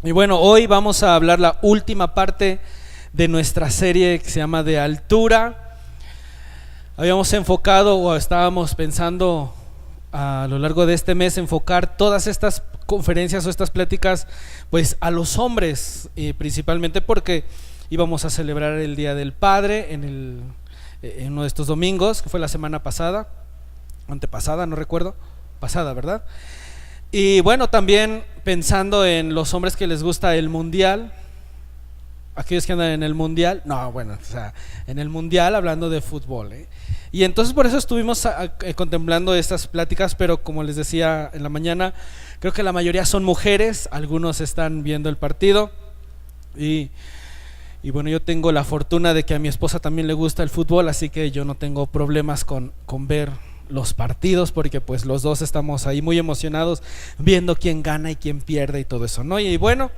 Y bueno, hoy vamos a hablar la última parte de nuestra serie que se llama De Altura. Habíamos enfocado o estábamos pensando a lo largo de este mes enfocar todas estas conferencias o estas pláticas pues a los hombres, principalmente porque íbamos a celebrar el Día del Padre en uno de estos domingos, que fue la semana pasada, antepasada, no recuerdo, pasada, ¿verdad? Y bueno, también pensando en los hombres que les gusta el mundial, aquellos que andan en el mundial, no, bueno, o sea, en el mundial hablando de fútbol, ¿eh? Y entonces por eso estuvimos contemplando estas pláticas, pero como les decía en la mañana, creo que la mayoría son mujeres, algunos están viendo el partido y bueno, yo tengo la fortuna de que a mi esposa también le gusta el fútbol, así que yo no tengo problemas con ver los partidos, porque pues los dos estamos ahí muy emocionados viendo quién gana y quién pierde y todo eso, ¿no? Y bueno,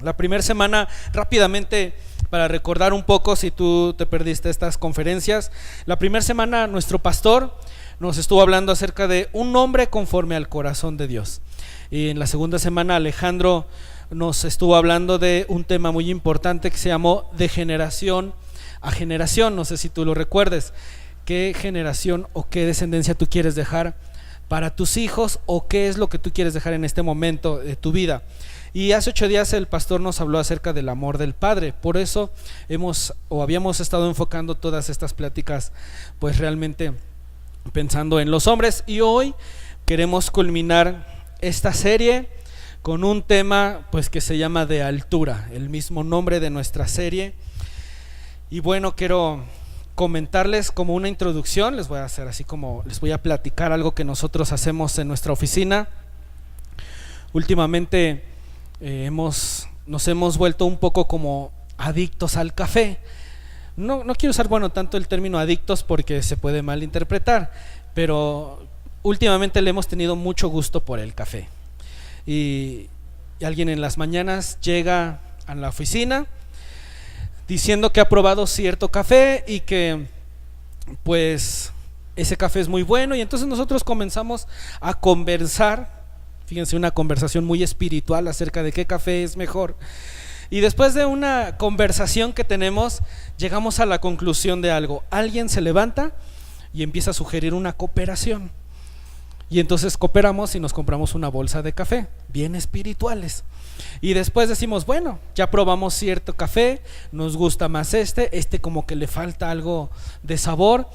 la primera semana, rápidamente para recordar un poco si tú te perdiste estas conferencias, la primera semana nuestro pastor nos estuvo hablando acerca de un hombre conforme al corazón de Dios, y en la segunda semana Alejandro nos estuvo hablando de un tema muy importante que se llamó de generación a generación. No sé si tú lo recuerdes, qué generación o qué descendencia tú quieres dejar para tus hijos, o qué es lo que tú quieres dejar en este momento de tu vida. Y hace 8 días el pastor nos habló acerca del amor del Padre. Por eso habíamos estado enfocando todas estas pláticas pues realmente pensando en los hombres, y hoy queremos culminar esta serie con un tema pues que se llama De Altura, el mismo nombre de nuestra serie. Y bueno, quiero comentarles como una introducción, les voy a platicar algo que nosotros hacemos en nuestra oficina. Últimamente nos hemos vuelto un poco como adictos al café. No quiero usar tanto el término adictos porque se puede malinterpretar, pero últimamente le hemos tenido mucho gusto por el café. Y alguien en las mañanas llega a la oficina diciendo que ha probado cierto café y que pues ese café es muy bueno, y entonces nosotros comenzamos a conversar, fíjense, una conversación muy espiritual acerca de qué café es mejor. Y después de una conversación que tenemos, llegamos a la conclusión de algo. Alguien se levanta y empieza a sugerir una cooperación, y entonces cooperamos y nos compramos una bolsa de café, bien espirituales. Y después decimos, bueno, ya probamos cierto café, nos gusta más este como que le falta algo de sabor,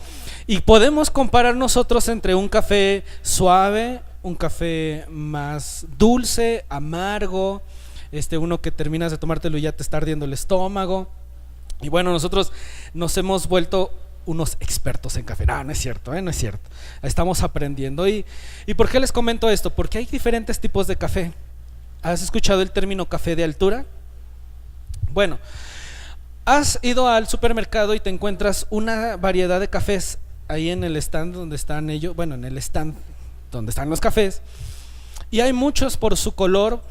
y podemos comparar nosotros entre un café suave, un café más dulce, amargo, uno que terminas de tomártelo y ya te está ardiendo el estómago. Y bueno, nosotros nos hemos vuelto unos expertos en café. No es cierto, no es cierto. Estamos aprendiendo. ¿Y por qué les comento esto? Porque hay diferentes tipos de café. ¿Has escuchado el término café de altura? Bueno, has ido al supermercado y te encuentras una variedad de cafés ahí en el stand donde están ellos, en el stand donde están los cafés, y hay muchos por su color,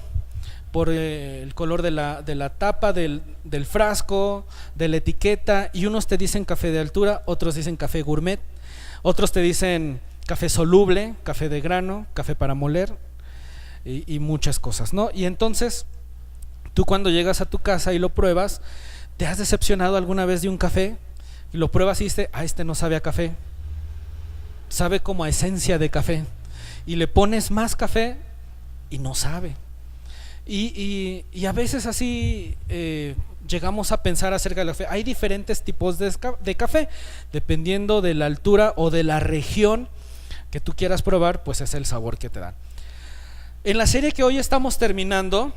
por el color de la tapa del frasco, de la etiqueta, y unos te dicen café de altura, otros dicen café gourmet, otros te dicen café soluble, café de grano, café para moler y muchas cosas, ¿no? Y entonces tú cuando llegas a tu casa y lo pruebas, ¿te has decepcionado alguna vez de un café? Y lo pruebas y dices, este no sabe a café, sabe como a esencia de café, y le pones más café y no sabe. Y a veces así llegamos a pensar acerca del café. Hay diferentes tipos de café, dependiendo de la altura o de la región que tú quieras probar, pues es el sabor que te dan. En la serie que hoy estamos terminando,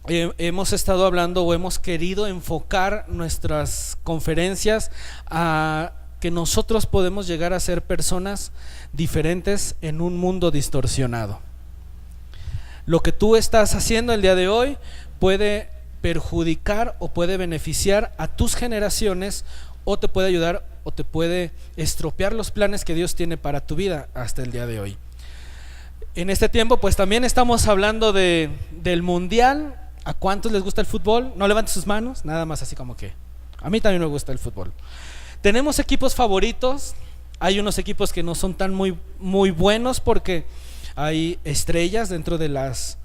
hemos estado hablando o hemos querido enfocar nuestras conferencias a que nosotros podemos llegar a ser personas diferentes en un mundo distorsionado. Lo que tú estás haciendo el día de hoy puede perjudicar o puede beneficiar a tus generaciones, o te puede ayudar o te puede estropear los planes que Dios tiene para tu vida hasta el día de hoy. En este tiempo pues también estamos hablando del mundial. ¿A cuántos les gusta el fútbol? No levanten sus manos, nada más así como que a mí también me gusta el fútbol. Tenemos equipos favoritos. Hay unos equipos que no son tan muy buenos porque hay estrellas dentro de las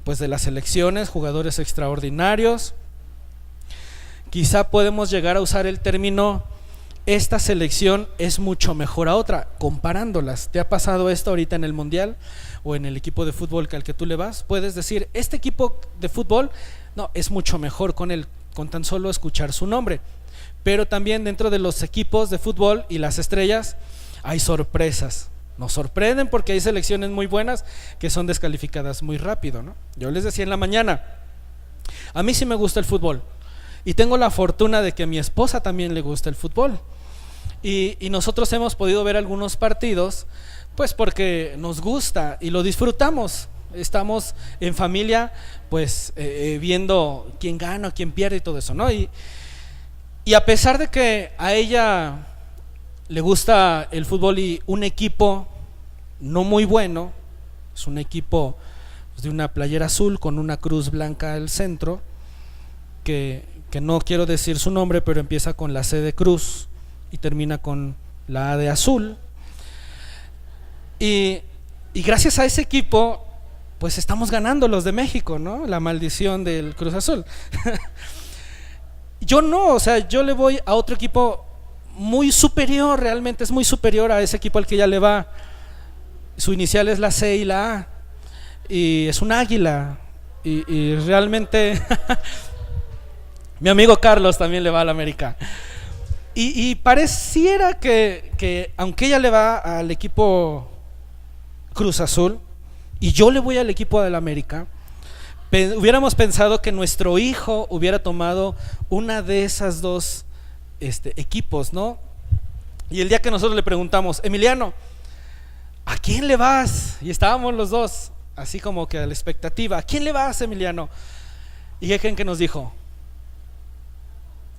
pues de las selecciones, jugadores extraordinarios. Quizá podemos llegar a usar el término esta selección es mucho mejor a otra, comparándolas. ¿Te ha pasado esto ahorita en el mundial o en el equipo de fútbol al que tú le vas? Puedes decir, este equipo de fútbol no, es mucho mejor con tan solo escuchar su nombre. Pero también dentro de los equipos de fútbol y las estrellas hay sorpresas. Nos sorprenden porque hay selecciones muy buenas que son descalificadas muy rápido, ¿no? Yo les decía en la mañana, a mí sí me gusta el fútbol y tengo la fortuna de que a mi esposa también le gusta el fútbol. Y nosotros hemos podido ver algunos partidos pues porque nos gusta y lo disfrutamos. Estamos en familia pues viendo quién gana, quién pierde y todo eso, ¿no? Y a pesar de que a ella le gusta el fútbol y un equipo no muy bueno, es un equipo de una playera azul con una cruz blanca al centro, que no quiero decir su nombre, pero empieza con la C de cruz y termina con la A de azul. Y gracias a ese equipo pues estamos ganando los de México, ¿no? La maldición del Cruz Azul. Yo no, o sea, yo le voy a otro equipo muy superior, realmente es muy superior a ese equipo al que ya le va. Su inicial es la C y la A y es un águila y realmente mi amigo Carlos también le va al América y pareciera que aunque ella le va al equipo Cruz Azul y yo le voy al equipo del América, hubiéramos pensado que nuestro hijo hubiera tomado una de esas dos equipos, ¿no? Y el día que nosotros le preguntamos, Emiliano, ¿a quién le vas? Y estábamos los dos así como que a la expectativa, ¿a quién le vas, Emiliano? ¿Y qué creen que nos dijo?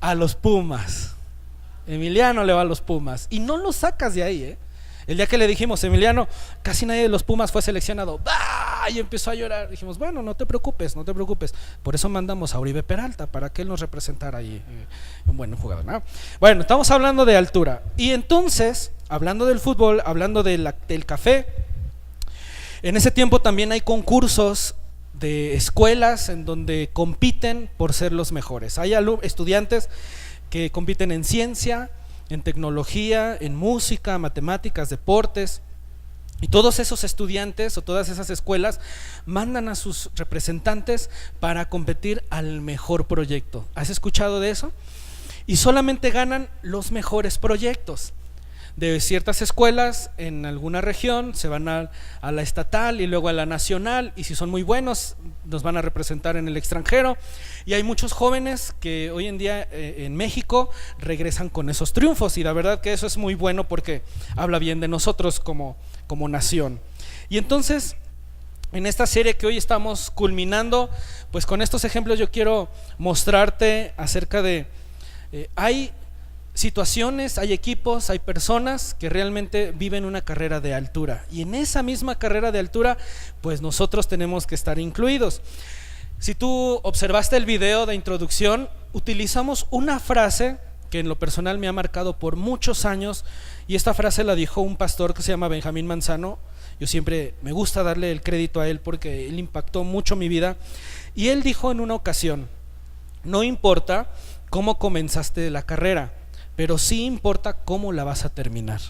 A los Pumas. Emiliano le va a los Pumas y no lo sacas de ahí, ¿eh? El día que le dijimos, Emiliano, casi nadie de los Pumas fue seleccionado, ¡bah! Y empezó a llorar. Dijimos, bueno, no te preocupes, por eso mandamos a Uribe Peralta, para que él nos representara ahí, un buen jugador, ¿no? Bueno, estamos hablando de altura. Y entonces, hablando del fútbol, hablando del café, en ese tiempo también hay concursos de escuelas en donde compiten por ser los mejores. Hay estudiantes que compiten en ciencia, en tecnología, en música, matemáticas, deportes, y todos esos estudiantes o todas esas escuelas mandan a sus representantes para competir al mejor proyecto. ¿Has escuchado de eso? Y solamente ganan los mejores proyectos. De ciertas escuelas en alguna región se van a la estatal y luego a la nacional, y si son muy buenos nos van a representar en el extranjero, y hay muchos jóvenes que hoy en día en México regresan con esos triunfos, y la verdad que eso es muy bueno porque habla bien de nosotros como nación. Y entonces en esta serie que hoy estamos culminando, pues con estos ejemplos yo quiero mostrarte acerca de hay situaciones, hay equipos, hay personas que realmente viven una carrera de altura, y en esa misma carrera de altura pues nosotros tenemos que estar incluidos. Si tú observaste el video de introducción, utilizamos una frase que en lo personal me ha marcado por muchos años, y esta frase la dijo un pastor que se llama Benjamín Manzano. Yo siempre me gusta darle el crédito a él porque él impactó mucho mi vida, y él dijo en una ocasión: no importa cómo comenzaste la carrera, pero sí importa cómo la vas a terminar.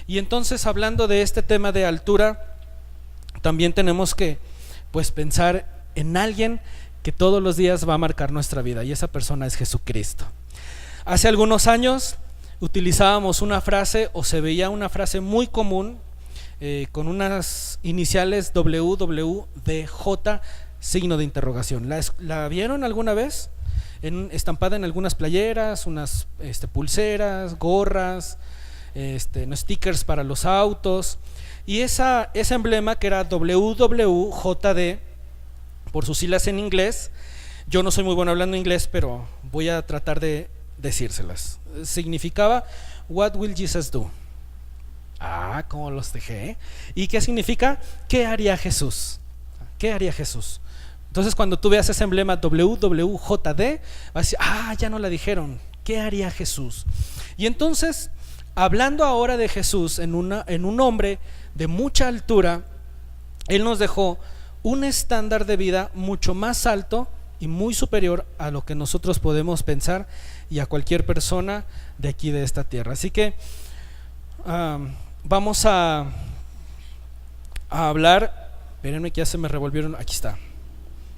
Y entonces, hablando de este tema de altura, también tenemos que pues pensar en alguien que todos los días va a marcar nuestra vida, y esa persona es Jesucristo. Hace algunos años utilizábamos una frase, o se veía una frase muy común, con unas iniciales WWDJ, signo de interrogación. ¿La vieron alguna vez? Estampada en algunas playeras, unas pulseras, gorras, stickers para los autos, y ese emblema que era WWJD por sus siglas en inglés. Yo no soy muy bueno hablando inglés, pero voy a tratar de decírselas. Significaba What will Jesus do? Ah, ¿cómo los dejé? ¿Y qué significa? ¿Qué haría Jesús? ¿Qué haría Jesús? Entonces, cuando tú veas ese emblema WWJD, vas a decir, ya no la dijeron, ¿qué haría Jesús? Y entonces, hablando ahora de Jesús en un hombre de mucha altura, él nos dejó un estándar de vida mucho más alto y muy superior a lo que nosotros podemos pensar y a cualquier persona de aquí de esta tierra. Así que vamos a hablar, espérenme que ya se me revolvieron, aquí está.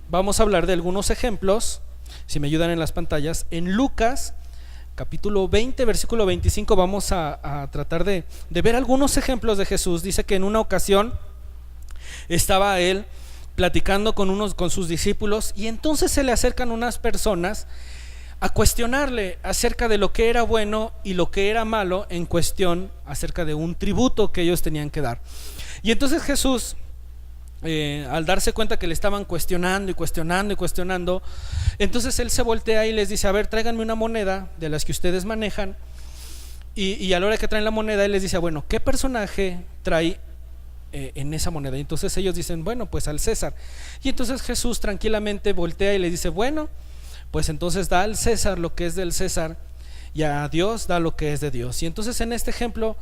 Vamos a hablar de algunos ejemplos, si me ayudan en las pantallas, en Lucas capítulo 20, versículo 25. Vamos a tratar de ver algunos ejemplos de Jesús. Dice que en una ocasión estaba él platicando con sus discípulos, y entonces se le acercan unas personas a cuestionarle acerca de lo que era bueno y lo que era malo, en cuestión acerca de un tributo que ellos tenían que dar. Y entonces Jesús, al darse cuenta que le estaban cuestionando y cuestionando y cuestionando, entonces él se voltea y les dice: a ver, tráiganme una moneda de las que ustedes manejan. Y a la hora que traen la moneda, él les dice: bueno, ¿qué personaje trae en esa moneda? Y entonces ellos dicen: bueno, pues al César. Y entonces Jesús tranquilamente voltea y le dice: bueno, pues entonces da al César lo que es del César, y a Dios da lo que es de Dios. Y entonces en este ejemplo,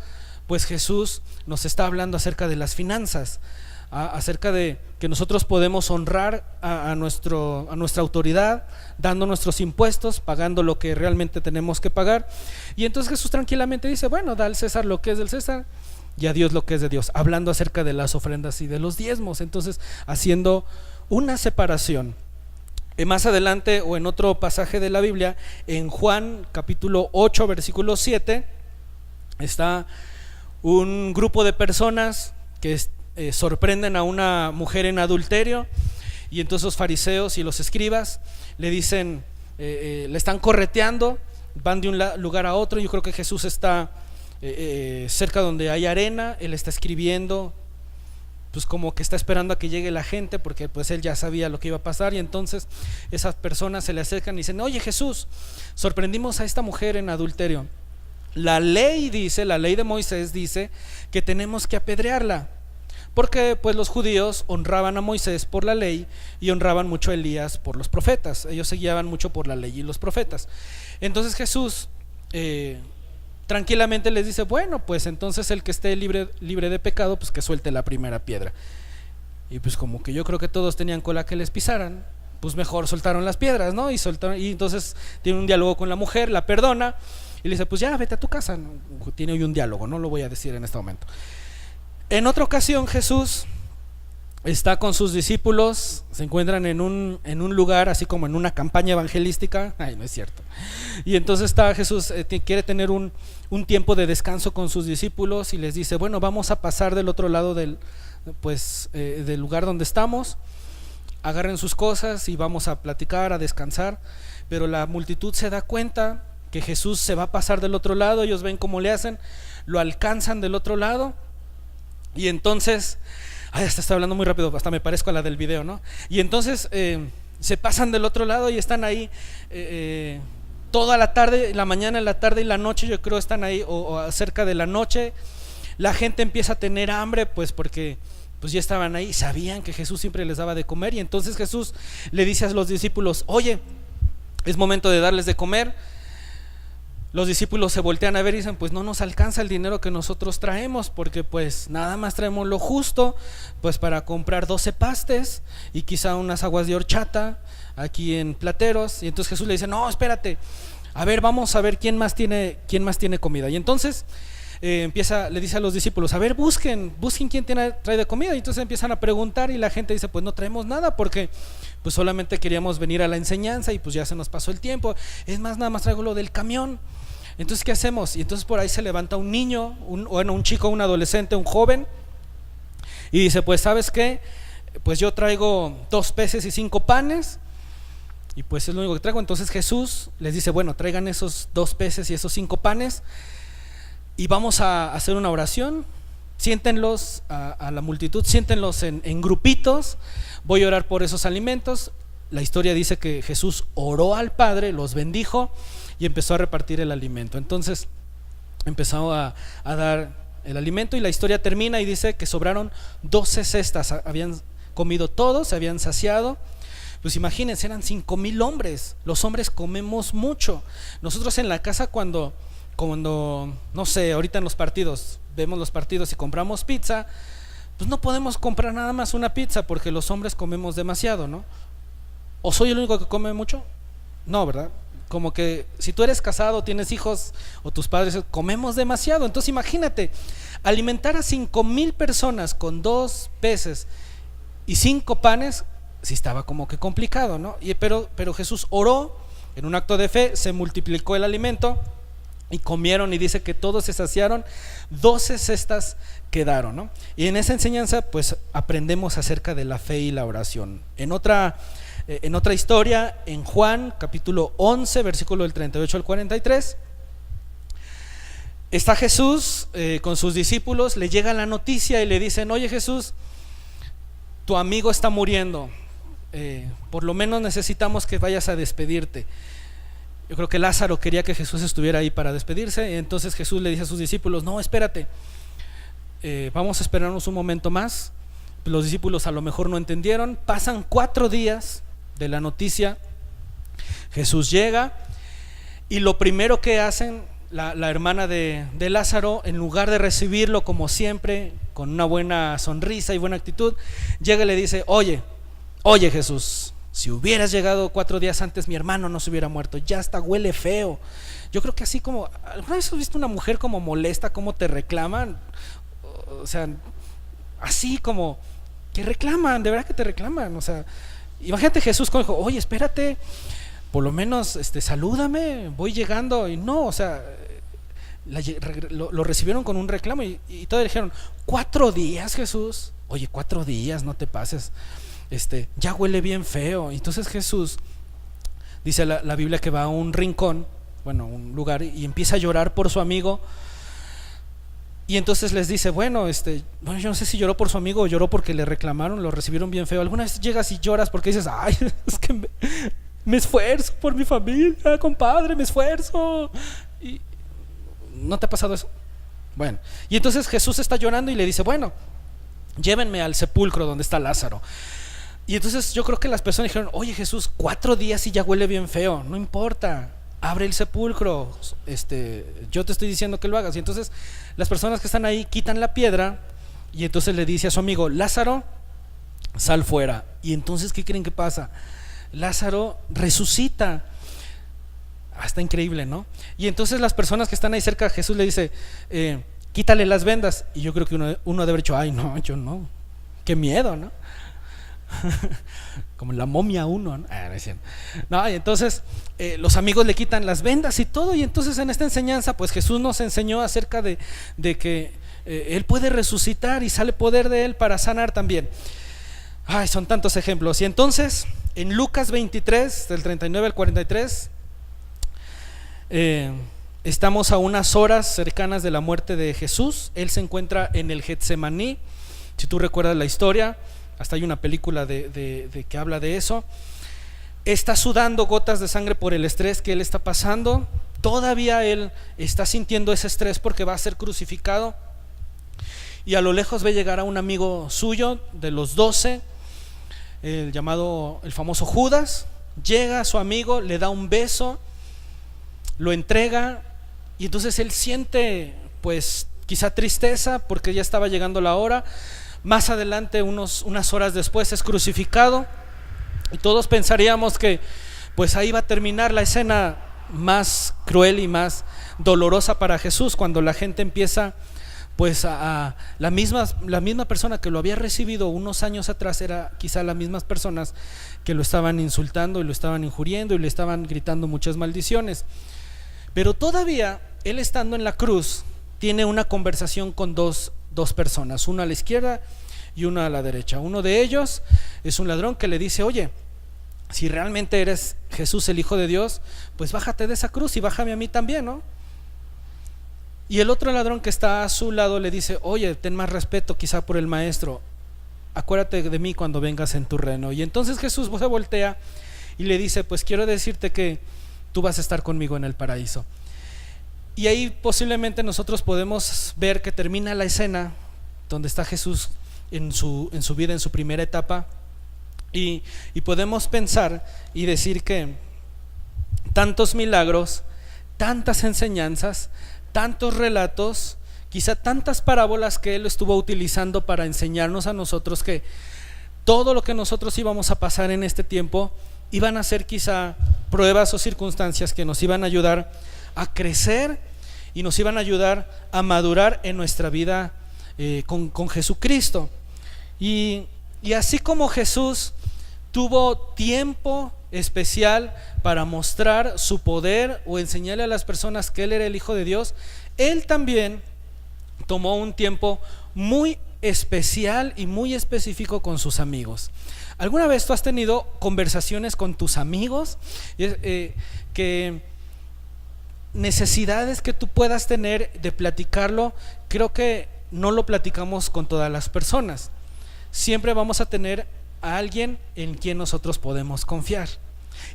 pues Jesús nos está hablando acerca de las finanzas, acerca de que nosotros podemos honrar a nuestra autoridad, dando nuestros impuestos, pagando lo que realmente tenemos que pagar. Y entonces Jesús tranquilamente dice: bueno, da al César lo que es del César y a Dios lo que es de Dios, hablando acerca de las ofrendas y de los diezmos. Entonces haciendo una separación. Más adelante, o en otro pasaje de la Biblia, en Juan capítulo 8 versículo 7, está un grupo de personas que sorprenden a una mujer en adulterio, y entonces los fariseos y los escribas le dicen, le están correteando, van de un lugar a otro. Yo creo que Jesús está cerca donde hay arena, él está escribiendo, pues como que está esperando a que llegue la gente, porque pues él ya sabía lo que iba a pasar. Y entonces esas personas se le acercan y dicen: oye Jesús, sorprendimos a esta mujer en adulterio. La ley de Moisés dice que tenemos que apedrearla, porque pues los judíos honraban a Moisés por la ley y honraban mucho a Elías por los profetas. Ellos se guiaban mucho por la ley y los profetas. Entonces Jesús tranquilamente les dice: bueno, pues entonces el que esté libre de pecado, pues que suelte la primera piedra. Y pues como que yo creo que todos tenían cola que les pisaran, pues mejor soltaron las piedras, ¿no? Y entonces tiene un diálogo con la mujer, la perdona y le dice: pues ya, vete a tu casa. Tiene hoy un diálogo, no lo voy a decir en este momento. En otra ocasión Jesús está con sus discípulos, se encuentran en un lugar, así como en una campaña evangelística. Ay, no es cierto. Y entonces está Jesús, quiere tener un tiempo de descanso con sus discípulos, y les dice: bueno, vamos a pasar del otro lado del lugar donde estamos, agarren sus cosas y vamos a platicar, a descansar. Pero la multitud se da cuenta que Jesús se va a pasar del otro lado. Ellos ven cómo le hacen, lo alcanzan del otro lado, y entonces, hasta está hablando muy rápido, hasta me parezco a la del video, ¿no? Y entonces se pasan del otro lado y están ahí toda la tarde, la mañana, la tarde y la noche. Yo creo están ahí, o cerca de la noche. La gente empieza a tener hambre, pues porque pues ya estaban ahí, sabían que Jesús siempre les daba de comer. Y entonces Jesús le dice a los discípulos: oye, es momento de darles de comer. Los discípulos se voltean a ver y dicen: pues no nos alcanza el dinero que nosotros traemos, porque pues nada más traemos lo justo, pues para comprar 12 pastes y quizá unas aguas de horchata aquí en Plateros. Y entonces Jesús le dice: no, espérate, a ver, vamos a ver quién más tiene comida. Y entonces le dice a los discípulos: a ver, busquen quién trae de comida. Y entonces empiezan a preguntar, y la gente dice: pues no traemos nada, porque pues solamente queríamos venir a la enseñanza y pues ya se nos pasó el tiempo. Es más, nada más traigo lo del camión. Entonces, ¿qué hacemos? Y entonces por ahí se levanta un niño, un chico, un adolescente, un joven, y dice: pues ¿sabes qué? Pues yo traigo 2 peces y 5 panes, y pues es lo único que traigo. Entonces Jesús les dice: bueno, traigan esos 2 peces y esos 5 panes, y vamos a hacer una oración. Siéntenlos a la multitud, siéntenlos en grupitos. Voy a orar por esos alimentos. La historia dice que Jesús oró al Padre, los bendijo y empezó a repartir el alimento. Entonces empezó a dar el alimento, y la historia termina y dice que sobraron 12 cestas. Habían comido todos, se habían saciado. Pues imagínense, eran 5,000 hombres. Los hombres comemos mucho. Nosotros en la casa cuando no sé, ahorita en los partidos, vemos los partidos y compramos pizza, pues no podemos comprar nada más una pizza porque los hombres comemos demasiado, ¿no? ¿O soy el único que come mucho? No, ¿verdad? Como que si tú eres casado, tienes hijos o tus padres, comemos demasiado. Entonces imagínate, alimentar a 5,000 personas con 2 peces y 5 panes, sí estaba como que complicado, ¿no? Pero Jesús oró en un acto de fe, se multiplicó el alimento y comieron, y dice que todos se saciaron, 12 cestas quedaron, ¿no? Y en esa enseñanza pues aprendemos acerca de la fe y la oración. En otra historia, en Juan capítulo 11, versículo del 38 al 43, está Jesús con sus discípulos, le llega la noticia y le dicen: oye Jesús, tu amigo está muriendo, por lo menos necesitamos que vayas a despedirte. Yo creo que Lázaro quería que Jesús estuviera ahí para despedirse. Entonces Jesús le dice a sus discípulos: no, espérate, vamos a esperarnos un momento más. Los discípulos a lo mejor no entendieron. Pasan 4 días de la noticia. Jesús llega y lo primero que hacen la hermana de Lázaro, en lugar de recibirlo como siempre, con una buena sonrisa y buena actitud, llega y le dice: oye Jesús, si hubieras llegado 4 días antes, mi hermano no se hubiera muerto, ya hasta huele feo. Yo creo que así como, ¿alguna vez has visto una mujer como molesta, cómo te reclaman? O sea, así como que reclaman, de verdad que te reclaman. O sea, imagínate Jesús como dijo: oye, espérate, por lo menos salúdame, voy llegando. Y no, o sea, lo recibieron con un reclamo y todos dijeron: 4 días, Jesús. Oye, 4 días, no te pases, ya huele bien feo. Entonces Jesús, dice la Biblia, que va a un rincón, bueno, un lugar, y empieza a llorar por su amigo. Y entonces les dice: bueno, yo no sé si lloró por su amigo o lloró porque le reclamaron, lo recibieron bien feo. ¿Alguna vez llegas y lloras porque dices: ay, es que me esfuerzo por mi familia, compadre, me esfuerzo? ¿Y no te ha pasado eso? Bueno, y entonces Jesús está llorando y le dice: bueno, llévenme al sepulcro donde está Lázaro. Y entonces yo creo que las personas dijeron: oye Jesús, 4 días y ya huele bien feo, no importa, abre el sepulcro, yo te estoy diciendo que lo hagas. Y entonces las personas que están ahí quitan la piedra, y entonces le dice a su amigo: Lázaro, sal fuera. Y entonces, ¿qué creen que pasa? Lázaro resucita. Está increíble, ¿no? Y entonces las personas que están ahí cerca, Jesús le dice: quítale las vendas. Y yo creo que uno debe haber dicho: ay, no, yo no, qué miedo, ¿no? Como la momia 1, ¿no? No, y entonces los amigos le quitan las vendas y todo. Y entonces en esta enseñanza pues Jesús nos enseñó acerca de que Él puede resucitar y sale poder de Él para sanar también. Ay, son tantos ejemplos. Y entonces en Lucas 23, del 39 al 43, estamos a unas horas cercanas de la muerte de Jesús. Él se encuentra en el Getsemaní. Si tú recuerdas la historia, hasta hay una película de que habla de eso. Está sudando gotas de sangre por el estrés que él está pasando. Todavía él está sintiendo ese estrés porque va a ser crucificado. Y a lo lejos ve llegar a un amigo suyo de los 12, el famoso Judas. Llega a su amigo, le da un beso, lo entrega, y entonces él siente pues quizá tristeza porque ya estaba llegando la hora. Más adelante, unas horas después, es crucificado, y todos pensaríamos que pues ahí va a terminar la escena más cruel y más dolorosa para Jesús, cuando la gente empieza pues a la misma persona que lo había recibido unos años atrás, era quizá las mismas personas que lo estaban insultando y lo estaban injuriendo y le estaban gritando muchas maldiciones. Pero todavía él, estando en la cruz, tiene una conversación con dos personas, una a la izquierda y una a la derecha. Uno de ellos es un ladrón que le dice: oye, si realmente eres Jesús, el Hijo de Dios, pues bájate de esa cruz y bájame a mí también, ¿no? Y el otro ladrón que está a su lado le dice: oye, ten más respeto quizá por el maestro, acuérdate de mí cuando vengas en tu reino. Y entonces Jesús se voltea y le dice: pues quiero decirte que tú vas a estar conmigo en el paraíso. Y ahí posiblemente nosotros podemos ver que termina la escena donde está Jesús en su vida, en su primera etapa, y podemos pensar y decir que tantos milagros, tantas enseñanzas, tantos relatos quizá tantas parábolas que Él estuvo utilizando para enseñarnos a nosotros que todo lo que nosotros íbamos a pasar en este tiempo iban a ser quizá pruebas o circunstancias que nos iban a ayudar a crecer y nos iban a ayudar a madurar en nuestra vida con Jesucristo. Y así como Jesús tuvo tiempo especial para mostrar su poder o enseñarle a las personas que Él era el Hijo de Dios, Él también tomó un tiempo muy especial y muy específico con sus amigos. ¿Alguna vez tú has tenido conversaciones con tus amigos que necesidades que tú puedas tener de platicarlo? Creo que no lo platicamos con todas las personas. Siempre vamos a tener a alguien en quien nosotros podemos confiar.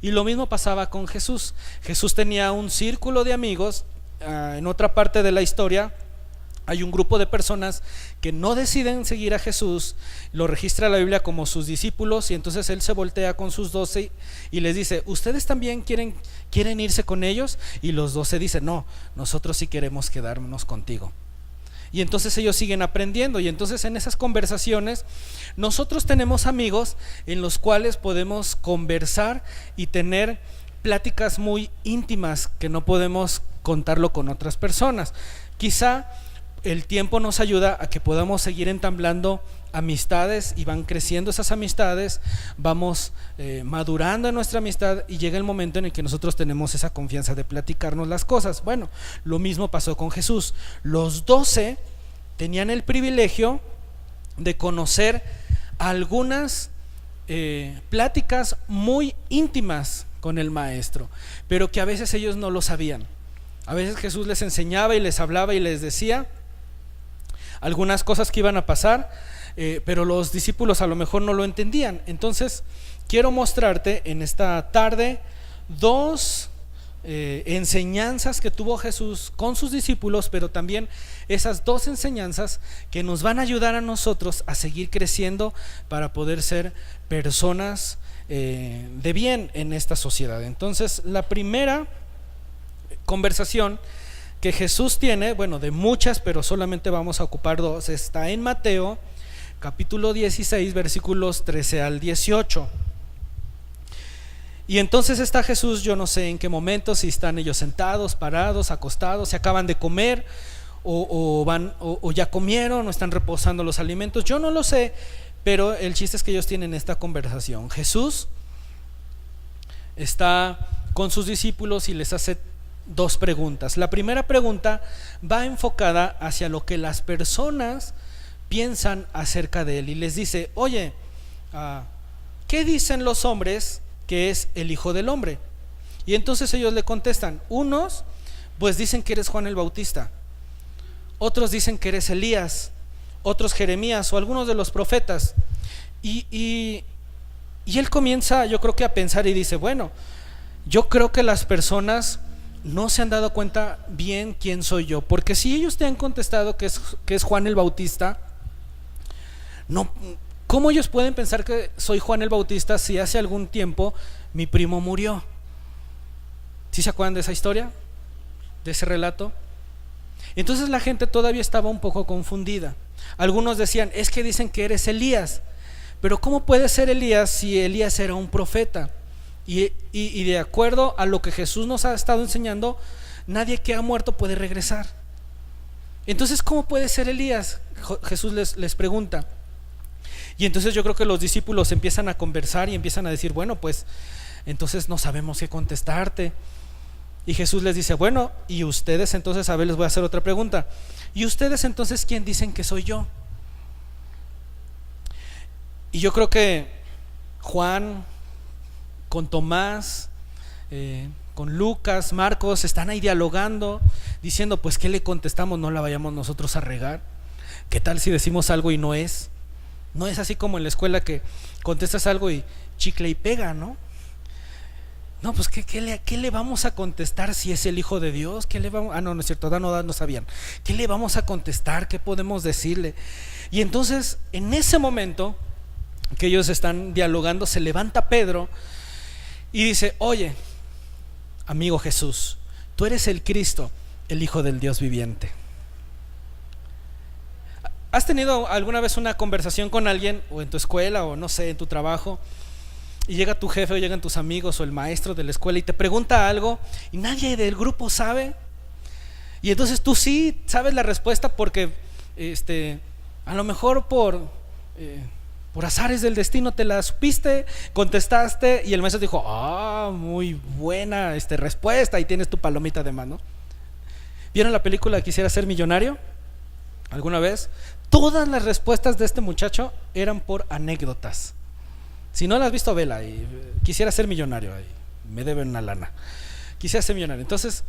Y lo mismo pasaba con Jesús. Jesús tenía un círculo de amigos. En otra parte de la historia hay un grupo de personas que no deciden seguir a Jesús, lo registra la Biblia como sus discípulos, y entonces Él se voltea con sus 12 y les dice: ¿ustedes también quieren irse con ellos? Y los 12 dicen: no, nosotros sí queremos quedarnos contigo. Y entonces ellos siguen aprendiendo, y entonces en esas conversaciones nosotros tenemos amigos en los cuales podemos conversar y tener pláticas muy íntimas que no podemos contarlo con otras personas. Quizá el tiempo nos ayuda a que podamos seguir entablando amistades, y van creciendo esas amistades, vamos madurando en nuestra amistad, y llega el momento en el que nosotros tenemos esa confianza de platicarnos las cosas. Bueno, lo mismo pasó con Jesús. Los 12 tenían el privilegio de conocer algunas pláticas muy íntimas con el Maestro, pero que a veces ellos no lo sabían. A veces Jesús les enseñaba y les hablaba y les decía algunas cosas que iban a pasar, pero los discípulos a lo mejor no lo entendían. Entonces quiero mostrarte en esta tarde dos enseñanzas que tuvo Jesús con sus discípulos, pero también esas dos enseñanzas que nos van a ayudar a nosotros a seguir creciendo para poder ser personas de bien en esta sociedad. Entonces, la primera conversación que Jesús tiene, bueno, de muchas, pero solamente vamos a ocupar dos, está en Mateo capítulo 16, versículos 13 al 18. Y entonces está Jesús, yo no sé en qué momento, si están ellos sentados, parados, acostados, se acaban de comer o ya comieron o están reposando los alimentos, yo no lo sé, pero el chiste es que ellos tienen esta conversación. Jesús está con sus discípulos y les hace dos preguntas. La primera pregunta va enfocada hacia lo que las personas piensan acerca de Él, y les dice: oye, ¿qué dicen los hombres que es el Hijo del Hombre? Y entonces ellos le contestan: unos pues dicen que eres Juan el Bautista, otros dicen que eres Elías, otros Jeremías o algunos de los profetas. Y él comienza, yo creo que a pensar, y dice: bueno, yo creo que las personas no se han dado cuenta bien quién soy yo, porque si ellos te han contestado que es Juan el Bautista, no, ¿cómo ellos pueden pensar que soy Juan el Bautista si hace algún tiempo mi primo murió? ¿Sí se acuerdan de esa historia? ¿De ese relato? Entonces la gente todavía estaba un poco confundida. Algunos decían: es que dicen que eres Elías, pero ¿cómo puede ser Elías si Elías era un profeta? Y de acuerdo a lo que Jesús nos ha estado enseñando, nadie que ha muerto puede regresar. Entonces, ¿cómo puede ser Elías? Jesús les pregunta. Y entonces yo creo que los discípulos empiezan a conversar y empiezan a decir: bueno, pues entonces no sabemos qué contestarte. Y Jesús les dice: bueno, y ustedes entonces, a ver, les voy a hacer otra pregunta. ¿Y ustedes entonces quién dicen que soy yo? Y yo creo que Juan con Tomás, con Lucas, Marcos, están ahí dialogando, diciendo: pues ¿qué le contestamos? No la vayamos nosotros a regar. ¿Qué tal si decimos algo y no es? No es así como en la escuela que contestas algo y chicle y pega, ¿no? No, pues ¿qué le vamos a contestar si es el Hijo de Dios? ¿Qué le vamos? No es cierto, no sabían. ¿Qué le vamos a contestar? ¿Qué podemos decirle? Y entonces, en ese momento que ellos están dialogando, se levanta Pedro y dice: oye, amigo Jesús, tú eres el Cristo, el Hijo del Dios viviente. ¿Has tenido alguna vez una conversación con alguien, o en tu escuela, o no sé, en tu trabajo, y llega tu jefe, o llegan tus amigos, o el maestro de la escuela, y te pregunta algo, y nadie del grupo sabe? Y entonces tú sí sabes la respuesta porque a lo mejor por azares del destino te la supiste, contestaste, y el maestro dijo: muy buena respuesta, y tienes tu palomita de mano. ¿Vieron la película Quisiera ser millonario alguna vez? Todas las respuestas de este muchacho eran por anécdotas. Si no la has visto, vela. Y quisiera ser millonario, me deben una lana, quisiera ser millonario. Entonces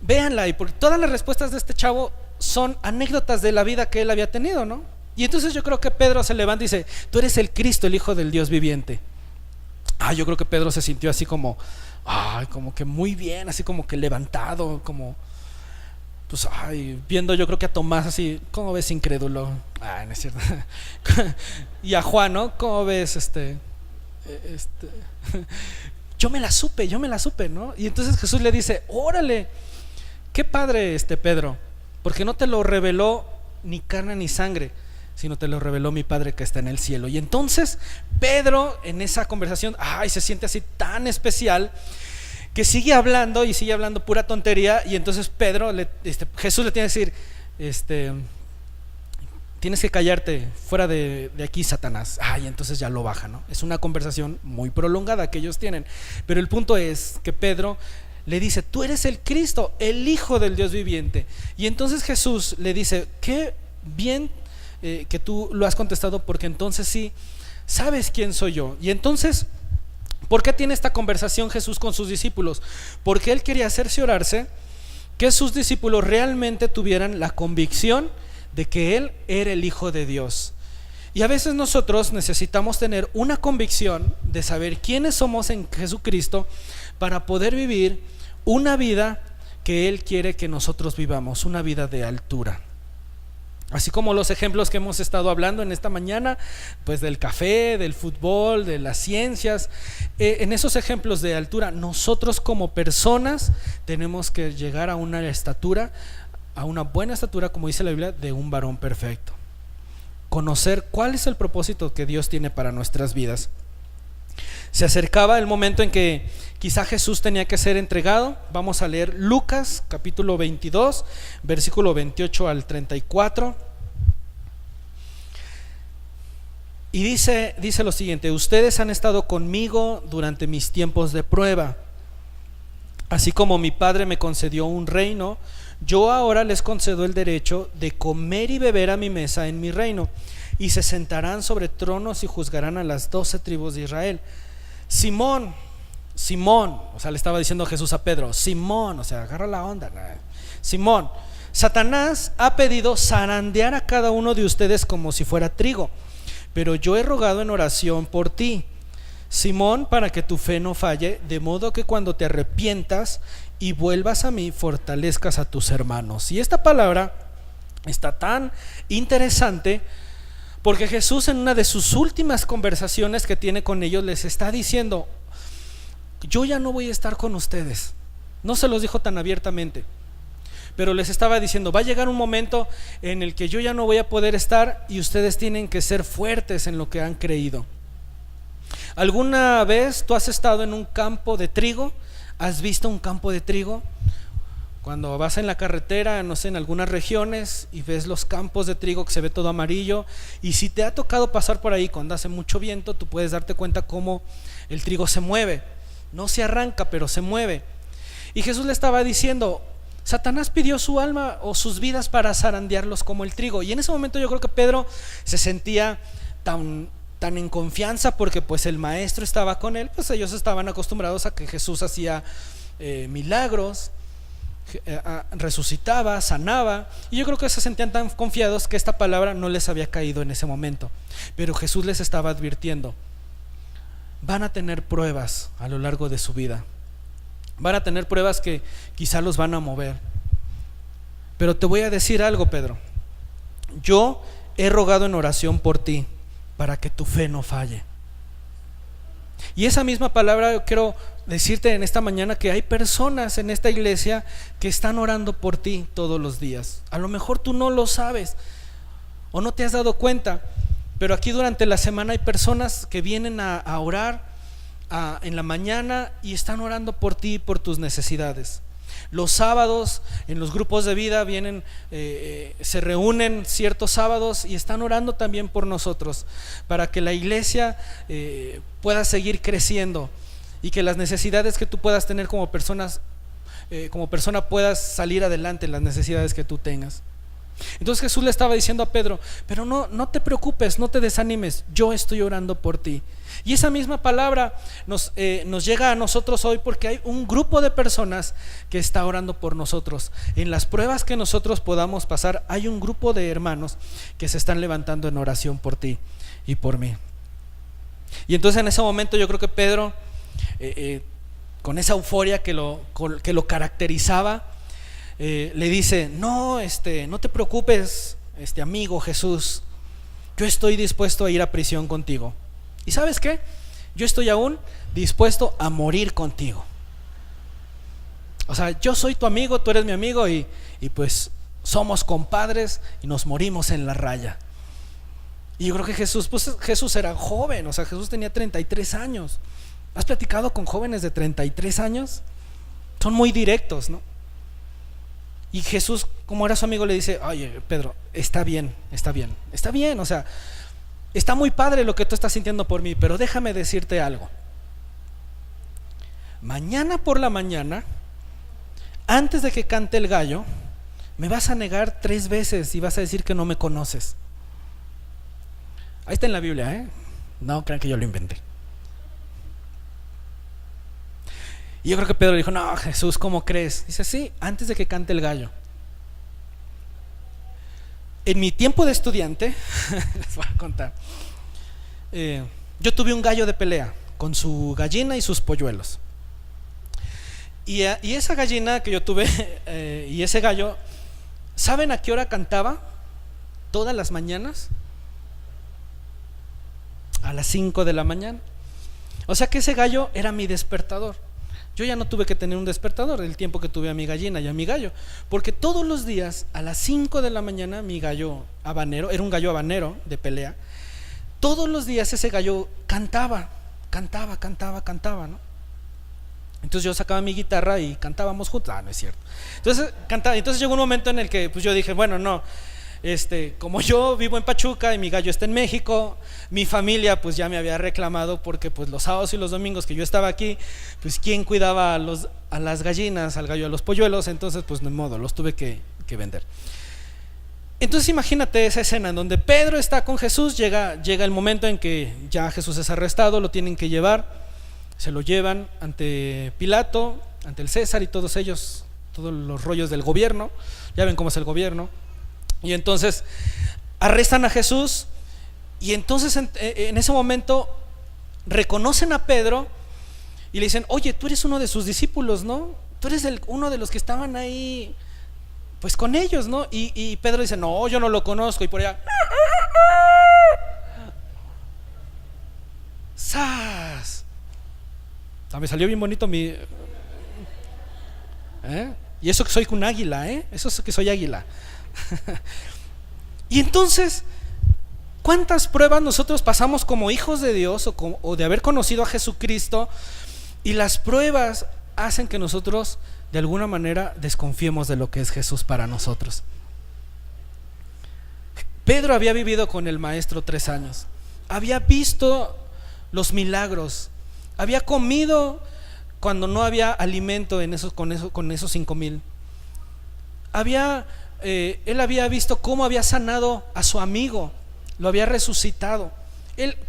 véanla, y porque todas las respuestas de este chavo son anécdotas de la vida que él había tenido, ¿no? Y entonces yo creo que Pedro se levanta y dice: tú eres el Cristo, el Hijo del Dios viviente. Yo creo que Pedro se sintió así como que muy bien, así como que levantado, como pues viendo, yo creo que a Tomás así: ¿cómo ves, incrédulo? No es cierto. Y a Juan, ¿no? ¿Cómo ves, yo me la supe, ¿no? Y entonces Jesús le dice: órale, qué padre, Pedro, porque no te lo reveló ni carne ni sangre, sino te lo reveló mi Padre que está en el cielo. Y entonces Pedro, en esa conversación, se siente así tan especial, que sigue hablando pura tontería. Y entonces Jesús le tiene que decir: tienes que callarte, fuera de aquí, Satanás. Y entonces ya lo baja, ¿no? Es una conversación muy prolongada que ellos tienen, pero el punto es que Pedro le dice: tú eres el Cristo, el Hijo del Dios viviente. Y entonces Jesús le dice: qué bien que tú lo has contestado, porque entonces sí sabes quién soy yo. Y entonces, ¿por qué tiene esta conversación Jesús con sus discípulos? Porque él quería cerciorarse que sus discípulos realmente tuvieran la convicción de que él era el Hijo de Dios. Y a veces nosotros necesitamos tener una convicción de saber quiénes somos en Jesucristo, para poder vivir una vida que él quiere que nosotros vivamos, una vida de altura. Así como los ejemplos que hemos estado hablando en esta mañana, pues del café, del fútbol, de las ciencias, en esos ejemplos de altura, nosotros como personas tenemos que llegar a una estatura, a una buena estatura, como dice la Biblia, de un varón perfecto. Conocer cuál es el propósito que Dios tiene para nuestras vidas. Se acercaba el momento en que quizá Jesús tenía que ser entregado. Vamos a leer Lucas capítulo 22, versículo 28 al 34. Y dice lo siguiente: ustedes han estado conmigo durante mis tiempos de prueba. Así como mi Padre me concedió un reino, yo ahora les concedo el derecho de comer y beber a mi mesa en mi reino. Y se sentarán sobre tronos y juzgarán a las 12 tribus de Israel. Simón, o sea, le estaba diciendo Jesús a Pedro: Simón, o sea, agarra la onda. Simón, Satanás ha pedido zarandear a cada uno de ustedes como si fuera trigo, pero yo he rogado en oración por ti, Simón, para que tu fe no falle, de modo que cuando te arrepientas y vuelvas a mí, fortalezcas a tus hermanos. Y esta palabra está tan interesante, porque Jesús, en una de sus últimas conversaciones que tiene con ellos, les está diciendo: yo ya no voy a estar con ustedes. No se los dijo tan abiertamente, pero les estaba diciendo: va a llegar un momento en el que yo ya no voy a poder estar, y ustedes tienen que ser fuertes en lo que han creído. ¿Alguna vez tú has estado en un campo de trigo? ¿Has visto un campo de trigo? Cuando vas en la carretera, no sé, en algunas regiones, y ves los campos de trigo que se ve todo amarillo, y si te ha tocado pasar por ahí cuando hace mucho viento, tú puedes darte cuenta cómo el trigo se mueve. No se arranca, pero se mueve. Y Jesús le estaba diciendo: Satanás pidió su alma o sus vidas para zarandearlos como el trigo. Y en ese momento yo creo que Pedro se sentía tan en confianza, porque pues el maestro estaba con él, pues ellos estaban acostumbrados a que Jesús hacía milagros, resucitaba, sanaba, y yo creo que se sentían tan confiados que esta palabra no les había caído en ese momento. Pero Jesús les estaba advirtiendo: van a tener pruebas a lo largo de su vida, van a tener pruebas que quizá los van a mover, pero te voy a decir algo, Pedro: yo he rogado en oración por ti para que tu fe no falle. Y esa misma palabra yo quiero decirte en esta mañana, que hay personas en esta iglesia que están orando por ti todos los días. A lo mejor tú no lo sabes, o no te has dado cuenta, pero aquí durante la semana hay personas que vienen a orar en la mañana y están orando por ti y por tus necesidades. Los sábados en los grupos de vida vienen, se reúnen ciertos sábados y están orando también por nosotros, para que la iglesia pueda seguir creciendo y que las necesidades que tú puedas tener como persona puedas salir adelante en las necesidades que tú tengas. Entonces Jesús le estaba diciendo a Pedro, pero no te preocupes, no te desanimes, yo estoy orando por ti. Y esa misma palabra nos llega a nosotros hoy, porque hay un grupo de personas que está orando por nosotros. En las pruebas que nosotros podamos pasar, hay un grupo de hermanos que se están levantando en oración por ti y por mí. Y entonces en ese momento yo creo que Pedro, con esa euforia que lo caracterizaba, le dice, no te preocupes, amigo Jesús, yo estoy dispuesto a ir a prisión contigo. ¿Y sabes qué? Yo estoy aún dispuesto a morir contigo. O sea, yo soy tu amigo, tú eres mi amigo, y pues somos compadres y nos morimos en la raya. Y yo creo que Jesús era joven, o sea, Jesús tenía 33 años. ¿Has platicado con jóvenes de 33 años? Son muy directos, ¿no? Y Jesús, como era su amigo, le dice, oye, Pedro, está bien, o sea, está muy padre lo que tú estás sintiendo por mí, pero déjame decirte algo. Mañana por la mañana, antes de que cante el gallo, me vas a negar 3 veces y vas a decir que no me conoces. Ahí está en la Biblia, ¿eh? No crean que yo lo inventé. Y yo creo que Pedro le dijo, no, Jesús, ¿cómo crees? Dice, sí, antes de que cante el gallo. En mi tiempo de estudiante, les voy a contar, yo tuve un gallo de pelea con su gallina y sus polluelos. Y esa gallina que yo tuve y ese gallo, ¿saben a qué hora cantaba? Todas las mañanas. A las 5 de la mañana. O sea que ese gallo era mi despertador. Yo ya no tuve que tener un despertador el tiempo que tuve a mi gallina y a mi gallo, porque todos los días a las 5 de la mañana mi gallo habanero, era un gallo habanero de pelea, todos los días ese gallo cantaba, ¿no? Entonces yo sacaba mi guitarra y cantábamos juntos. No es cierto. Entonces llegó un momento en el que pues yo dije, bueno, no, como yo vivo en Pachuca y mi gallo está en México, mi familia pues ya me había reclamado, porque pues los sábados y los domingos que yo estaba aquí, pues quién cuidaba a las gallinas, al gallo, a los polluelos. Entonces pues de modo, los tuve que vender. Entonces imagínate esa escena en donde Pedro está con Jesús. Llega el momento en que ya Jesús es arrestado, lo tienen que llevar, se lo llevan ante Pilato, ante el César y todos ellos, todos los rollos del gobierno. Ya ven cómo es el gobierno. Y entonces arrestan a Jesús, y entonces en ese momento reconocen a Pedro y le dicen, oye, tú eres uno de sus discípulos, ¿no? Tú eres uno de los que estaban ahí pues con ellos, ¿no? Y Pedro dice, no, yo no lo conozco. Y por allá, ¡zas! O sea, me salió bien bonito mi y eso que soy un águila, eso es que soy águila. Y entonces, ¿cuántas pruebas nosotros pasamos como hijos de Dios o de haber conocido a Jesucristo? Y las pruebas hacen que nosotros de alguna manera desconfiemos de lo que es Jesús para nosotros. Pedro había vivido con el maestro 3 años, había visto los milagros, había comido cuando no había alimento con esos 5,000. Él había visto cómo había sanado a su amigo, lo había resucitado.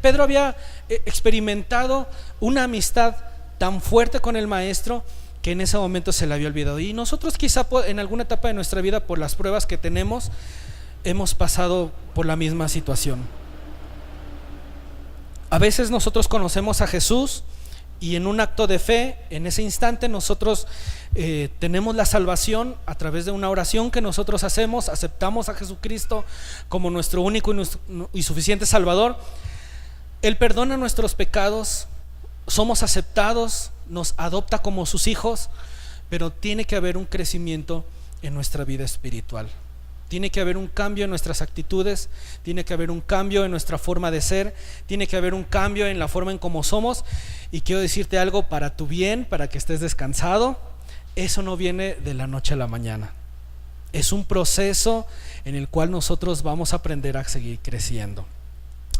Pedro había experimentado una amistad tan fuerte con el maestro que en ese momento se le había olvidado. Y nosotros quizá en alguna etapa de nuestra vida, por las pruebas que tenemos, hemos pasado por la misma situación. A veces nosotros conocemos a Jesús y en un acto de fe, en ese instante nosotros tenemos la salvación a través de una oración que nosotros hacemos, aceptamos a Jesucristo como nuestro único y suficiente Salvador. Él perdona nuestros pecados, somos aceptados, nos adopta como sus hijos, pero tiene que haber un crecimiento en nuestra vida espiritual. Tiene que haber un cambio en nuestras actitudes, tiene que haber un cambio en nuestra forma de ser, tiene que haber un cambio en la forma en cómo somos. Y quiero decirte algo para tu bien, para que estés descansado. Eso no viene de la noche a la mañana. Es un proceso en el cual nosotros vamos a aprender a seguir creciendo.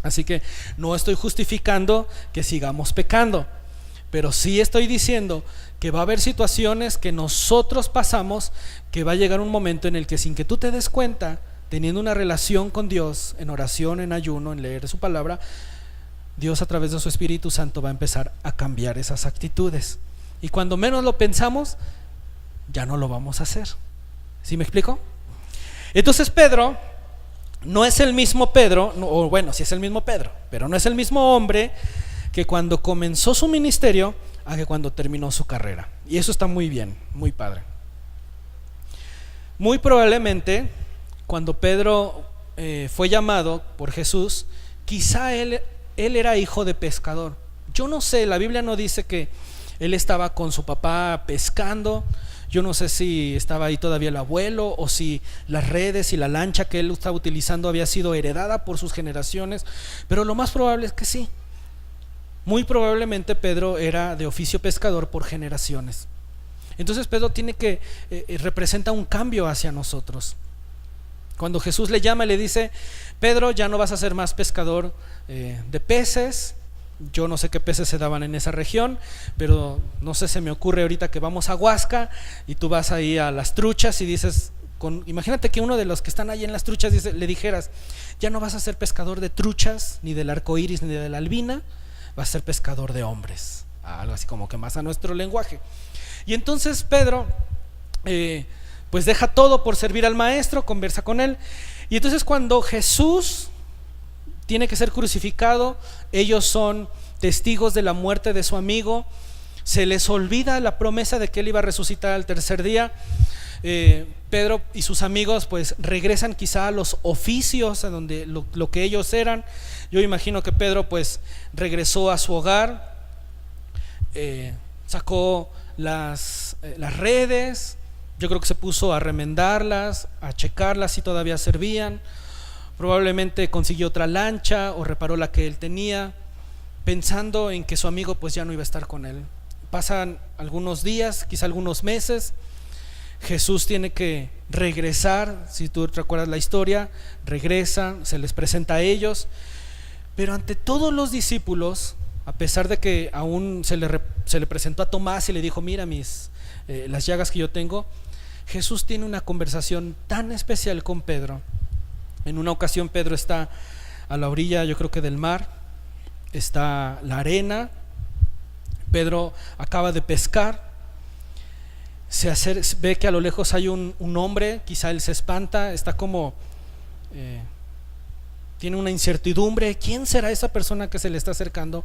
Así que no estoy justificando que sigamos pecando, pero sí estoy diciendo que va a haber situaciones que nosotros pasamos, que va a llegar un momento en el que sin que tú te des cuenta, teniendo una relación con Dios, en oración, en ayuno, en leer su palabra, Dios a través de su Espíritu Santo va a empezar a cambiar esas actitudes. Y cuando menos lo pensamos, ya no lo vamos a hacer. ¿Sí me explico? Entonces Pedro no es el mismo Pedro, o bueno, sí es el mismo Pedro, pero no es el mismo hombre que cuando comenzó su ministerio a que cuando terminó su carrera. Y eso está muy bien, muy padre. Muy probablemente cuando Pedro fue llamado por Jesús, quizá él era hijo de pescador. Yo no sé, la Biblia no dice que él estaba con su papá pescando. Yo no sé si estaba ahí todavía el abuelo, o si las redes y la lancha que él estaba utilizando había sido heredada por sus generaciones, pero lo más probable es que sí. Muy probablemente Pedro era de oficio pescador por generaciones. Entonces Pedro representa un cambio hacia nosotros. Cuando Jesús le llama, le dice: Pedro, ya no vas a ser más pescador de peces. Yo no sé qué peces se daban en esa región, pero no sé, se me ocurre ahorita que vamos a Huasca y tú vas ahí a las truchas y dices, imagínate que uno de los que están ahí en las truchas le dijeras: ya no vas a ser pescador de truchas, ni del arco iris, ni de la albina, vas a ser pescador de hombres. Algo así como que más a nuestro lenguaje. Y entonces Pedro pues deja todo por servir al maestro, conversa con él. Y entonces cuando Jesús tiene que ser crucificado, ellos son testigos de la muerte de su amigo. Se les olvida la promesa de que él iba a resucitar al tercer día. Pedro y sus amigos pues regresan quizá a los oficios, a donde lo que ellos eran. Yo imagino que Pedro pues regresó a su hogar, sacó las redes. Yo creo que se puso a remendarlas, a checarlas si todavía servían. Probablemente consiguió otra lancha o reparó la que él tenía, pensando en que su amigo pues ya no iba a estar con él. Pasan algunos días, quizá algunos meses. Jesús tiene que regresar, si tú recuerdas la historia, regresa, se les presenta a ellos, pero ante todos los discípulos, a pesar de que aún se le presentó a Tomás y le dijo: mira las llagas que yo tengo, Jesús tiene una conversación tan especial con Pedro. En una ocasión Pedro está a la orilla, yo creo que del mar, está la arena. Pedro acaba de pescar, ve que a lo lejos hay un hombre, quizá él se espanta, está como tiene una incertidumbre, ¿quién será esa persona que se le está acercando?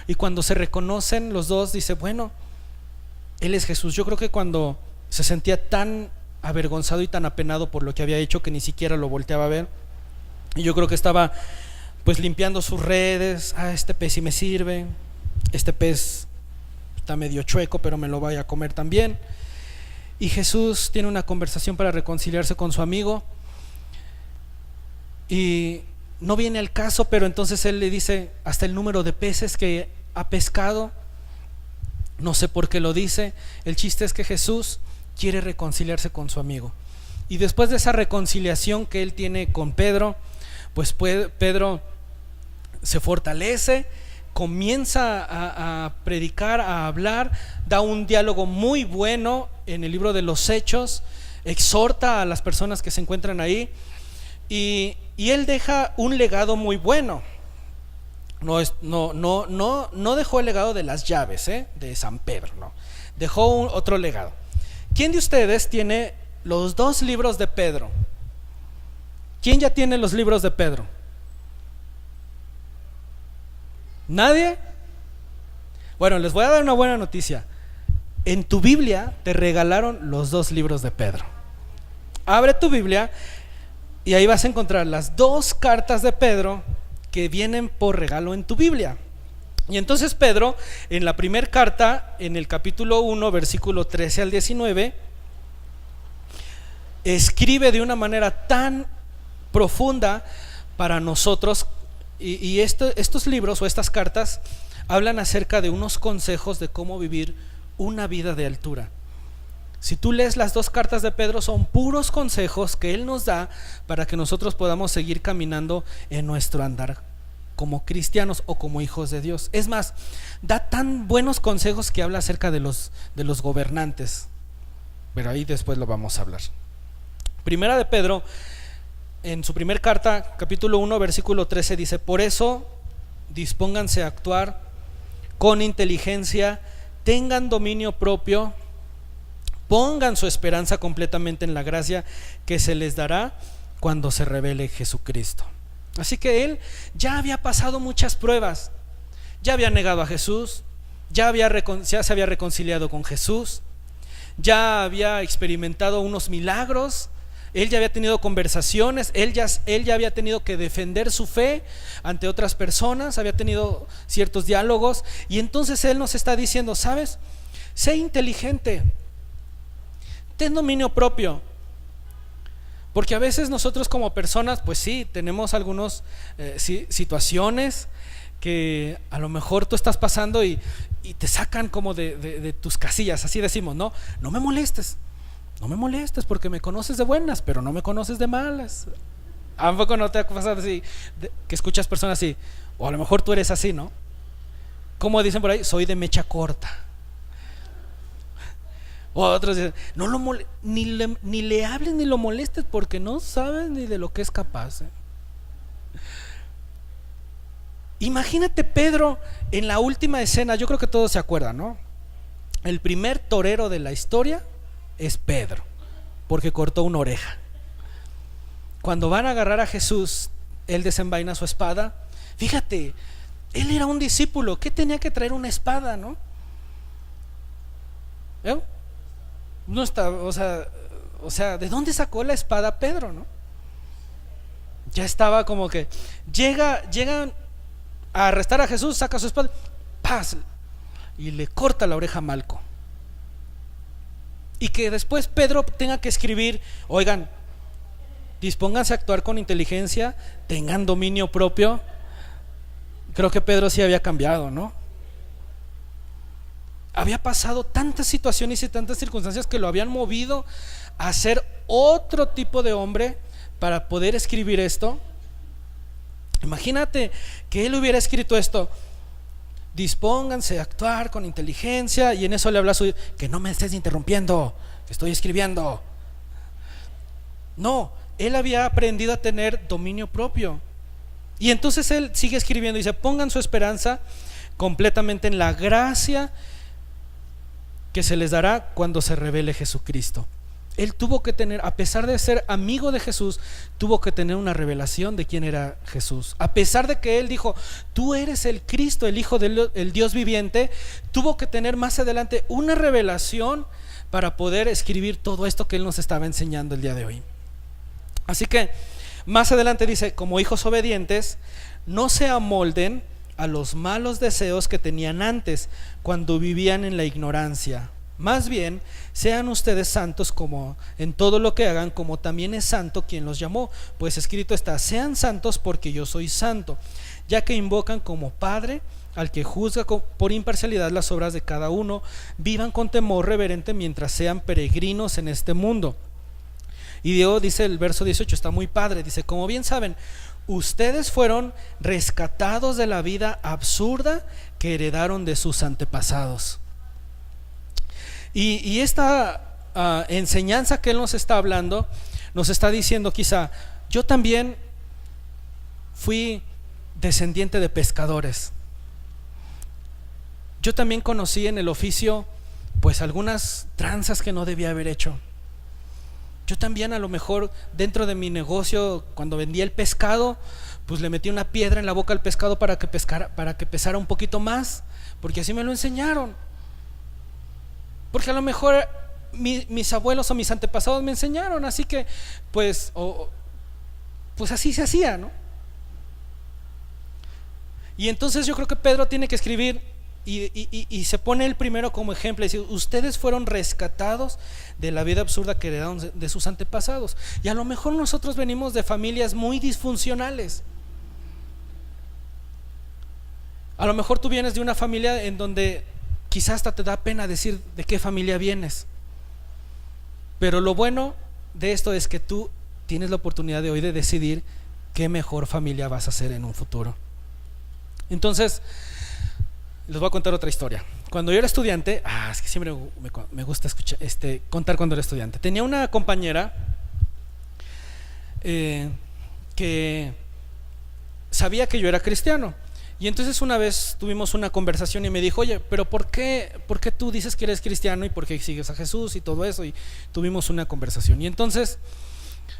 Y cuando se reconocen los dos, dice: bueno, él es Jesús. Yo creo que cuando se sentía tan avergonzado y tan apenado por lo que había hecho que ni siquiera lo volteaba a ver, y yo creo que estaba pues limpiando sus redes. Este pez sí me sirve, este pez está medio chueco, pero me lo voy a comer también. Y Jesús tiene una conversación para reconciliarse con su amigo, y no viene al caso, pero entonces él le dice hasta el número de peces que ha pescado. No sé por qué lo dice. El chiste es que Jesús quiere reconciliarse con su amigo. Y después de esa reconciliación que él tiene con Pedro, pues Pedro se fortalece, comienza a predicar, a hablar, da un diálogo muy bueno en el libro de los Hechos, exhorta a las personas que se encuentran ahí, y él deja un legado muy bueno. No dejó el legado de las llaves de San Pedro, no. Dejó otro legado. ¿Quién de ustedes tiene los 2 libros de Pedro? ¿Quién ya tiene los libros de Pedro? ¿Nadie? Bueno, les voy a dar una buena noticia. En tu Biblia te regalaron los 2 libros de Pedro. Abre tu Biblia y ahí vas a encontrar las 2 cartas de Pedro que vienen por regalo en tu Biblia. Y entonces Pedro, en la primera carta, en el capítulo 1, versículo 13 al 19, escribe de una manera tan profunda para nosotros. Y estos libros o estas cartas hablan acerca de unos consejos de cómo vivir una vida de altura. Si tú lees las 2 cartas de Pedro, son puros consejos que él nos da para que nosotros podamos seguir caminando en nuestro andar como cristianos o como hijos de Dios. Es más, da tan buenos consejos que habla acerca de los gobernantes, pero ahí después lo vamos a hablar. Primera de Pedro, en su primer carta, capítulo 1, versículo 13, dice: por eso dispónganse a actuar con inteligencia, tengan dominio propio, pongan su esperanza completamente en la gracia que se les dará cuando se revele Jesucristo. Así que él ya había pasado muchas pruebas, ya había negado a Jesús, ya se había reconciliado con Jesús, ya había experimentado unos milagros, él ya había tenido conversaciones, él ya había tenido que defender su fe ante otras personas, había tenido ciertos diálogos. Y entonces él nos está diciendo: ¿sabes? Sé inteligente, ten dominio propio. Porque a veces nosotros como personas, pues sí, tenemos algunas situaciones que a lo mejor tú estás pasando y te sacan como de tus casillas. Así decimos: no me molestes, no me molestes, porque me conoces de buenas, pero no me conoces de malas. ¿A poco no te ha pasado así, que escuchas personas así? O a lo mejor tú eres así, ¿no? Como dicen por ahí: soy de mecha corta. O otros dicen: ni le hables ni lo molestes, porque no sabes ni de lo que es capaz. Imagínate Pedro en la última escena. Yo creo que todos se acuerdan, ¿no? El primer torero de la historia es Pedro, porque cortó una oreja. Cuando van a agarrar a Jesús, él desenvaina su espada. Fíjate, él era un discípulo, ¿qué tenía que traer una espada, no? No está, o sea, ¿de dónde sacó la espada Pedro, no? Ya estaba como que llegan a arrestar a Jesús, saca su espada, ¡paz!, y le corta la oreja a Malco. Y que después Pedro tenga que escribir: oigan, dispónganse a actuar con inteligencia, tengan dominio propio. Creo que Pedro sí había cambiado, ¿no? Había pasado tantas situaciones y tantas circunstancias que lo habían movido a ser otro tipo de hombre para poder escribir esto. Imagínate que él hubiera escrito esto: dispónganse a actuar con inteligencia, y en eso le habla a su: que no me estés interrumpiendo, que estoy escribiendo. No, él había aprendido a tener dominio propio. Y entonces él sigue escribiendo y dice: pongan su esperanza completamente en la gracia que se les dará cuando se revele Jesucristo. Él tuvo que tener, a pesar de ser amigo de Jesús, tuvo que tener una revelación de quién era Jesús. A pesar de que él dijo: tú eres el Cristo, el Hijo del Dios viviente, tuvo que tener más adelante una revelación para poder escribir todo esto que él nos estaba enseñando el día de hoy. Así que más adelante dice: como hijos obedientes, no se amolden a los malos deseos que tenían antes, cuando vivían en la ignorancia. Más bien, sean ustedes santos como en todo lo que hagan, como también es santo quien los llamó. Pues escrito está: sean santos porque yo soy santo, ya que invocan como Padre al que juzga por imparcialidad las obras de cada uno. Vivan con temor reverente mientras sean peregrinos en este mundo. Y Dios dice, el verso 18 está muy padre, dice: como bien saben, ustedes fueron rescatados de la vida absurda que heredaron de sus antepasados. Y esta enseñanza que él nos está hablando, nos está diciendo: quizá yo también fui descendiente de pescadores, yo también conocí en el oficio pues algunas tranzas que no debía haber hecho. Yo también, a lo mejor dentro de mi negocio, cuando vendía el pescado, pues le metí una piedra en la boca al pescado para que pesara un poquito más, porque así me lo enseñaron. Porque a lo mejor mis abuelos o mis antepasados me enseñaron, así que pues así se hacía, ¿no? Y entonces yo creo que Pedro tiene que escribir: Y se pone el primero como ejemplo, dice, ustedes fueron rescatados de la vida absurda que heredaron de sus antepasados. Y a lo mejor nosotros venimos de familias muy disfuncionales. A lo mejor tú vienes de una familia en donde quizás hasta te da pena decir de qué familia vienes. Pero lo bueno de esto es que tú tienes la oportunidad de hoy de decidir qué mejor familia vas a ser en un futuro. Entonces, les voy a contar otra historia. Cuando yo era estudiante, es que siempre me gusta escuchar, contar cuando era estudiante. Tenía una compañera que sabía que yo era cristiano. Y entonces una vez tuvimos una conversación y me dijo, oye, pero ¿por qué tú dices que eres cristiano y por qué sigues a Jesús y todo eso? Y tuvimos una conversación. Y entonces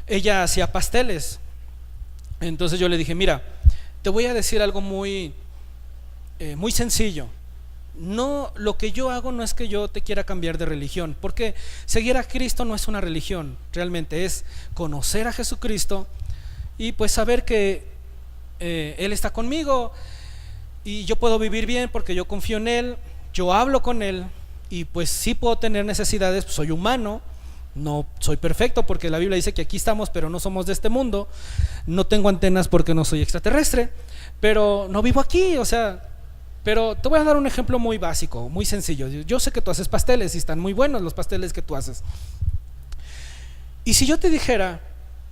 ella hacía pasteles. Entonces yo le dije, mira, te voy a decir algo muy sencillo. No, lo que yo hago no es que yo te quiera cambiar de religión, porque seguir a Cristo no es una religión, realmente es conocer a Jesucristo y pues saber que Él está conmigo y yo puedo vivir bien porque yo confío en Él, yo hablo con Él y pues sí puedo tener necesidades, pues soy humano, no soy perfecto porque la Biblia dice que aquí estamos pero no somos de este mundo, no tengo antenas porque no soy extraterrestre, pero no vivo aquí, o sea, pero te voy a dar un ejemplo muy básico, muy sencillo. Yo sé que tú haces pasteles y están muy buenos los pasteles que tú haces. Y si yo te dijera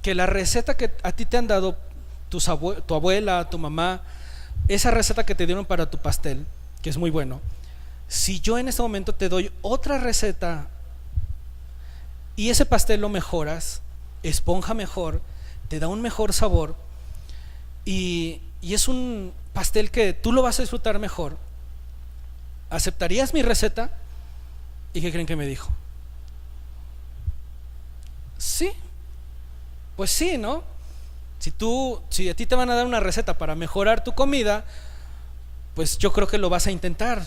que la receta que a ti te han dado tu abuela, tu mamá, esa receta que te dieron para tu pastel, que es muy bueno, si yo en este momento te doy otra receta y ese pastel lo mejoras, esponja mejor, te da un mejor sabor y es un pastel que tú lo vas a disfrutar mejor, ¿aceptarías mi receta? ¿Y qué creen que me dijo? Sí, pues sí, ¿no? Si a ti te van a dar una receta para mejorar tu comida, pues yo creo que lo vas a intentar.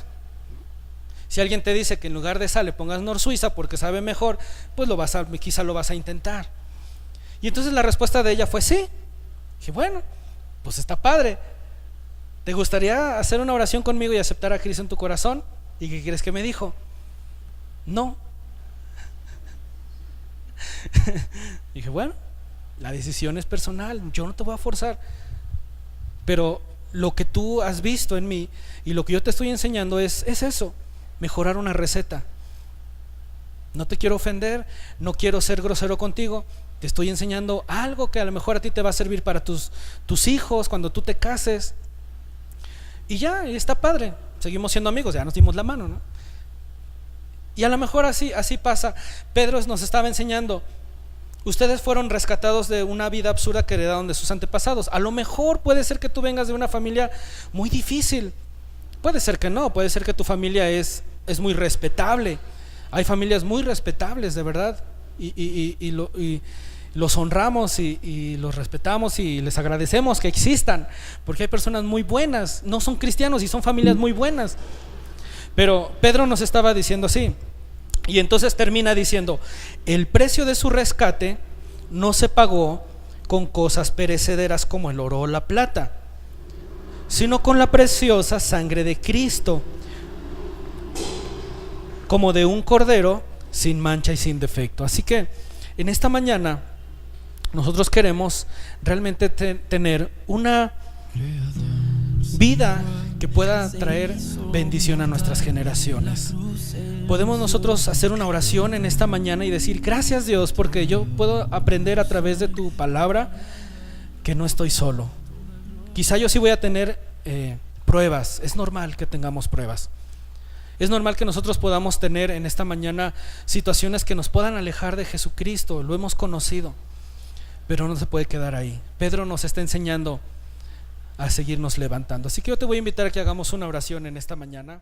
Si alguien te dice que en lugar de sal le pongas Nor Suiza porque sabe mejor, pues quizá lo vas a intentar. Y entonces la respuesta de ella fue sí. Dije, bueno, pues está padre. ¿Te gustaría hacer una oración conmigo y aceptar a Cristo en tu corazón? ¿Y qué crees que me dijo? No. Dije, bueno, la decisión es personal, yo no te voy a forzar, pero lo que tú has visto en mí y lo que yo te estoy enseñando es eso, mejorar una receta. No te quiero ofender, no quiero ser grosero contigo, te estoy enseñando algo que a lo mejor a ti te va a servir para tus hijos cuando tú te cases. Y ya, y está padre, seguimos siendo amigos, ya nos dimos la mano, ¿no? Y a lo mejor así pasa. Pedro nos estaba enseñando, ustedes fueron rescatados de una vida absurda que heredaron de sus antepasados. A lo mejor puede ser que tú vengas de una familia muy difícil, puede ser que no, puede ser que tu familia es muy respetable. Hay familias muy respetables, de verdad, y los honramos y los respetamos y les agradecemos que existan, porque hay personas muy buenas, no son cristianos y son familias muy buenas. Pero Pedro nos estaba diciendo así, y entonces termina diciendo, el precio de su rescate no se pagó con cosas perecederas como el oro o la plata, sino con la preciosa sangre de Cristo, como de un cordero sin mancha y sin defecto. Así que en esta mañana nosotros queremos realmente tener una vida que pueda traer bendición a nuestras generaciones. Podemos nosotros hacer una oración en esta mañana y decir, gracias Dios, porque yo puedo aprender a través de tu palabra que no estoy solo. Quizá yo sí voy a tener pruebas, es normal que tengamos pruebas. Es normal que nosotros podamos tener en esta mañana situaciones que nos puedan alejar de Jesucristo, lo hemos conocido, pero no se puede quedar ahí. Pedro nos está enseñando a seguirnos levantando. Así que yo te voy a invitar a que hagamos una oración en esta mañana.